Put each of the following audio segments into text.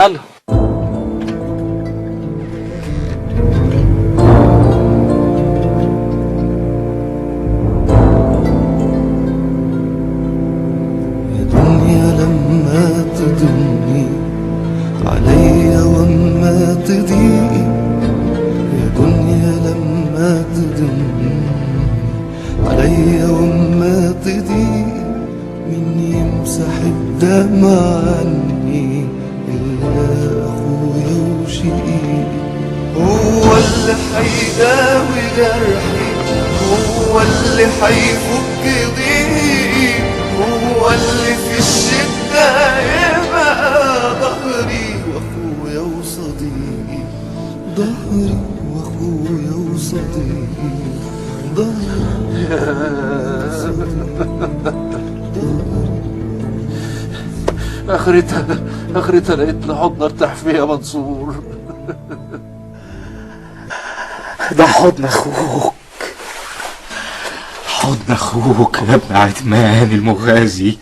يلا. لما تضني عليا وما تضيقي، يا دنيا لما تضني عليا وما تضيقي، مين يمسح الدمع عني إلا أخويا وشقيقي. هو اللي حيداوي جرحي، هو اللي حيفك ضيقي، هو اللي في الشدة يبقى ظهري واخويا وصديقي، ظهري واخويا وصديقي، ظهري اخرتها لقيت لي حضن ارتاح فيه يا منصور. ده حضن اخوك، حضن اخوك يا ابن عثمان المغازي.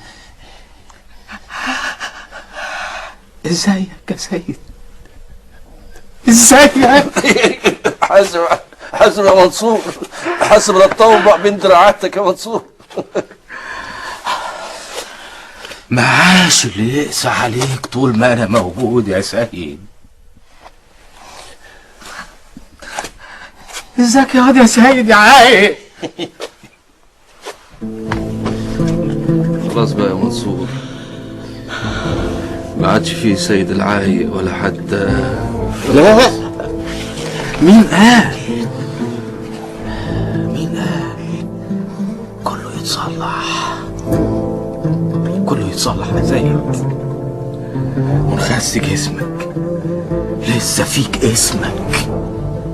ازيك يا سيد؟ ازيك؟ حاسب يا منصور، حاسب لا تطوبع بين دراعاتك يا منصور. معاش اللي يقسى عليك طول ما انا موجود يا سيد. ازيك يا واد يا سيد يا عايق؟ خلاص بقى يا منصور، ما عادش فيه سيد العايق ولا حتى. لا، مين قال؟ مين قال؟ كله يتصلح، كله يتصلح يا سيد. ونخس جسمك، لسه فيك اسمك.